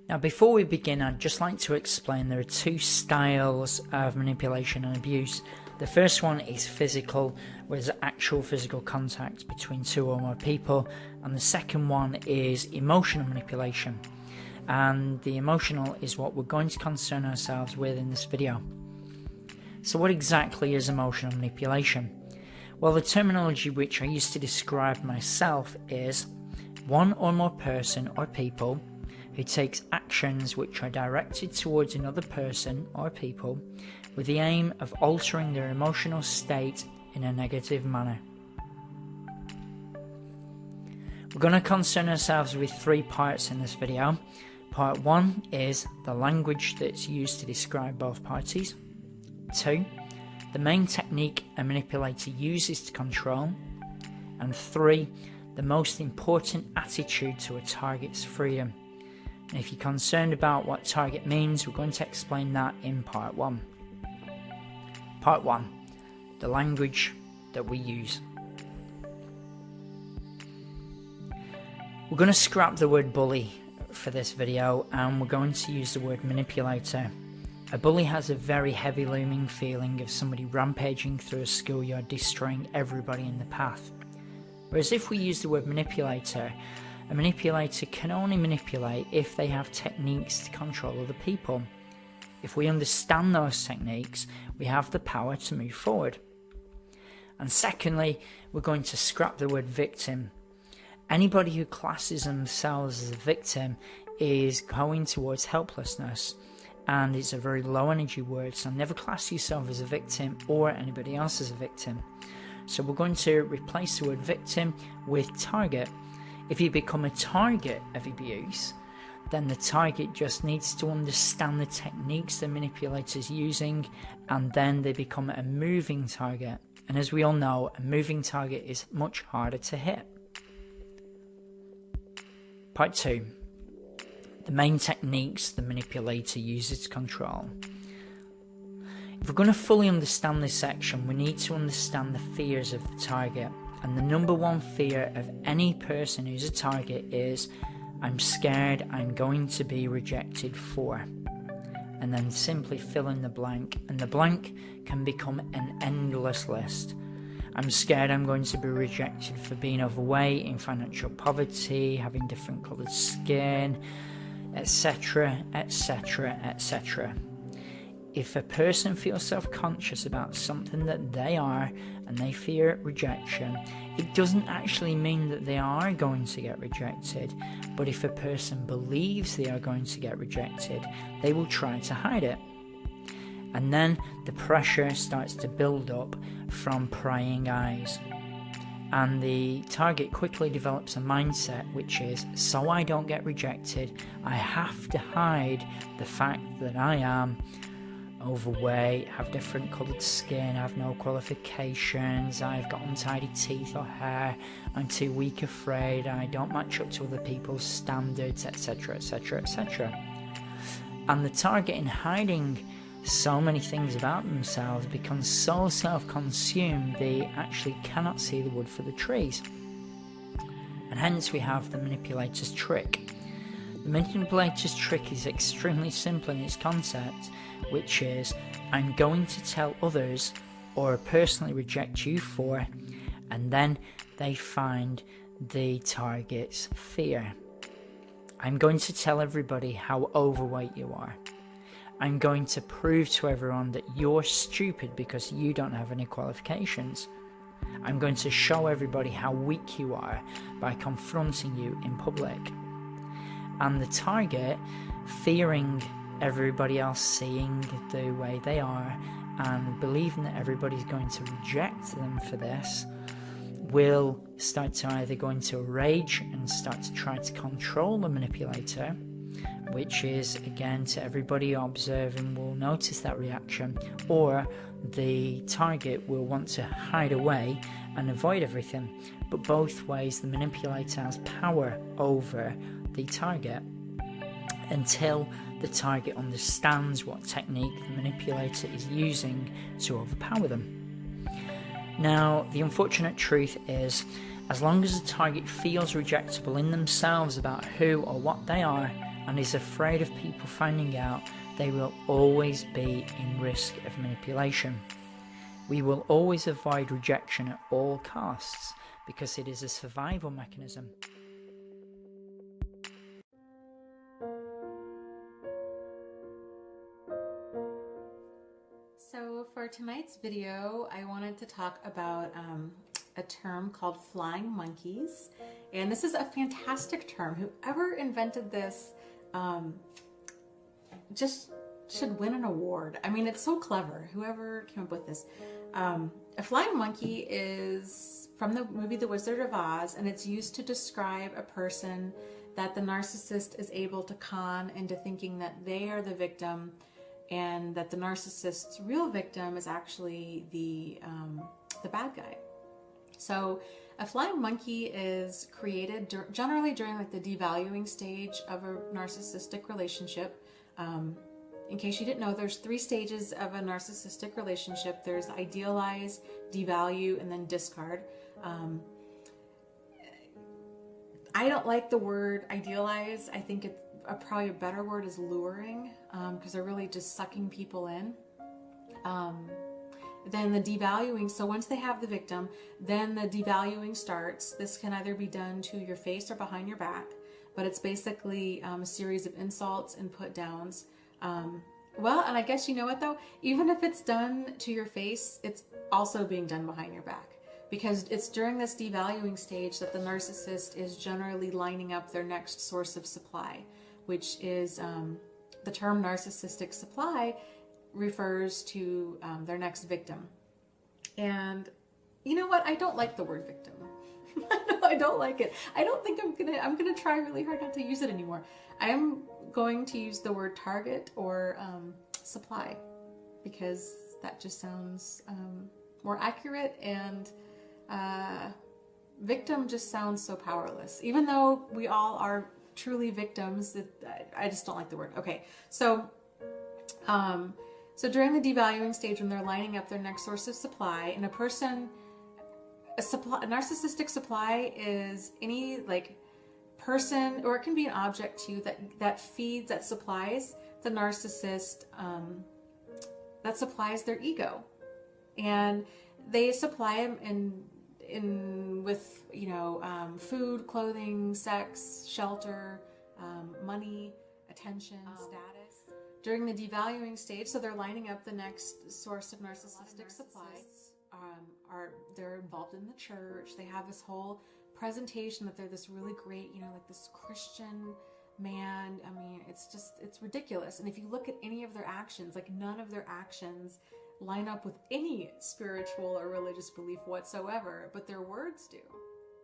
Now, before we begin, I'd just like to explain there are two styles of manipulation and abuse. The first one is physical, where there's actual physical contact between two or more people, and the second one is emotional manipulation. And the emotional is what we're going to concern ourselves with in this video. So what exactly is emotional manipulation? Well, the terminology which I use to describe myself is one or more person or people who takes actions which are directed towards another person or people with the aim of altering their emotional state in a negative manner. We're going to concern ourselves with three parts in this video. Part 1 is the language that's used to describe both parties. 2, the main technique a manipulator uses to control. And 3, the most important attitude to a target's freedom. And if you're concerned about what target means, we're going to explain that in part 1. Part 1, the language that we use. We're going to scrap the word bully for this video, and we're going to use the word manipulator. A bully has a very heavy looming feeling of somebody rampaging through a schoolyard, destroying everybody in the path. Whereas if we use the word manipulator, a manipulator can only manipulate if they have techniques to control other people. If we understand those techniques, we have the power to move forward. And secondly, we're going to scrap the word victim. Anybody who classes themselves as a victim is going towards helplessness, and it's a very low energy word, so never class yourself as a victim or anybody else as a victim. So we're going to replace the word victim with target. If you become a target of abuse, then the target just needs to understand the techniques the manipulator's using, and then they become a moving target. And as we all know, a moving target is much harder to hit. Part 2, the main techniques the manipulator uses to control. If we're going to fully understand this section, we need to understand the fears of the target. And the number one fear of any person who's a target is, I'm scared I'm going to be rejected for. And then simply fill in the blank. And the blank can become an endless list. I'm scared I'm going to be rejected for being overweight, in financial poverty, having different coloured skin, etc., etc., etc. If a person feels self-conscious about something that they are and they fear rejection, it doesn't actually mean that they are going to get rejected. But if a person believes they are going to get rejected, they will try to hide it. And then the pressure starts to build up from prying eyes. And the target quickly develops a mindset which is, so I don't get rejected, I have to hide the fact that I am overweight, have different coloured skin, have no qualifications, I've got untidy teeth or hair, I'm too weak, afraid, I don't match up to other people's standards, etc., etc., etc. And the target, in hiding so many things about themselves, becomes so self-consumed they actually cannot see the wood for the trees. And hence we have the manipulator's trick. The manipulator's trick is extremely simple in its concept, which is, I'm going to tell others or personally reject you for, and then they find the target's fear. I'm going to tell everybody how overweight you are. I'm going to prove to everyone that you're stupid because you don't have any qualifications. I'm going to show everybody how weak you are by confronting you in public. And the target, fearing everybody else seeing the way they are and believing that everybody's going to reject them for this, will start to either go into a rage and start to try to control the manipulator, which is, again, to everybody observing will notice that reaction, or the target will want to hide away and avoid everything. But both ways, the manipulator has power over the target until the target understands what technique the manipulator is using to overpower them. Now, the unfortunate truth is, as long as the target feels rejectable in themselves about who or what they are, and is afraid of people finding out, they will always be in risk of manipulation. We will always avoid rejection at all costs because it is a survival mechanism. So for tonight's video, I wanted to talk about a term called flying monkeys. And this is a fantastic term. Whoever invented this just should win an award. I mean, it's so clever, whoever came up with this. A flying monkey is from the movie The Wizard of Oz, and it's used to describe a person that the narcissist is able to con into thinking that they are the victim, and that the narcissist's real victim is actually the bad guy. So a flying monkey is created generally during like the devaluing stage of a narcissistic relationship. In case you didn't know, there's 3 stages of a narcissistic relationship. There's idealize, devalue, and then discard. I don't like the word idealize. I think probably a better word is luring, because they're really just sucking people in. Then the devaluing, so once they have the victim, then the devaluing starts. This can either be done to your face or behind your back, but it's basically a series of insults and put downs. Well, and I guess you know what though, even if it's done to your face, it's also being done behind your back, because it's during this devaluing stage that the narcissist is generally lining up their next source of supply, which is the term narcissistic supply refers to their next victim. And you know what? I don't like the word victim. I don't like it. I don't think I'm gonna try really hard not to use it anymore. I am going to use the word target or supply, because that just sounds more accurate, and victim just sounds so powerless. Even though we all are truly victims, I just don't like the word. Okay, so so during the devaluing stage, when they're lining up their next source of supply, and a narcissistic supply is any like person, or it can be an object too, that supplies the narcissist, that supplies their ego, and they supply them with food, clothing, sex, shelter, money, attention, status. During the devaluing stage, so they're lining up the next source of narcissistic supply. They're involved in the church. They have this whole presentation that they're this really great, like this Christian man. I mean, it's ridiculous. And if you look at any of their actions, like none of their actions line up with any spiritual or religious belief whatsoever, but their words do,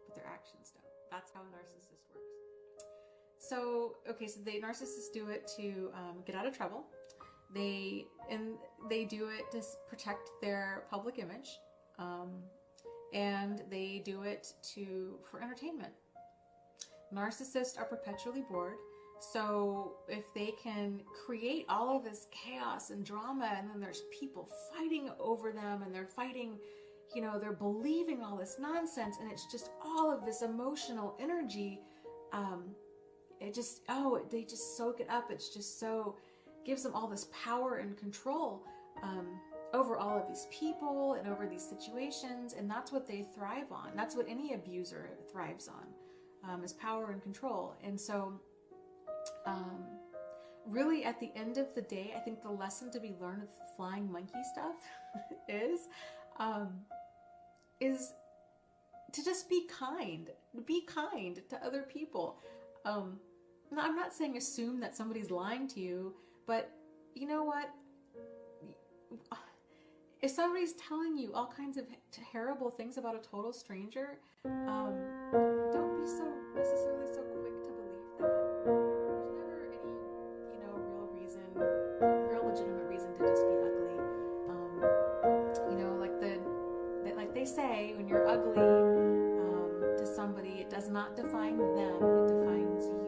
but their actions don't. That's how a narcissist works. So, okay, so the narcissists do it to get out of trouble. They do it to protect their public image, and they do it for entertainment. Narcissists are perpetually bored, so if they can create all of this chaos and drama, and then there's people fighting over them, and they're fighting, they're believing all this nonsense, and it's just all of this emotional energy. They just soak it up. It's just so, gives them all this power and control over all of these people and over these situations, and that's what they thrive on. That's what any abuser thrives on, is power and control. And so really at the end of the day, I think the lesson to be learned with flying monkey stuff is to just be kind to other people. Now, I'm not saying assume that somebody's lying to you, but you know what? If somebody's telling you all kinds of terrible things about a total stranger, don't be so necessarily so quick to believe that. There's never any, real legitimate reason to just be ugly. Like they say, when you're ugly to somebody, it does not define them, it defines you.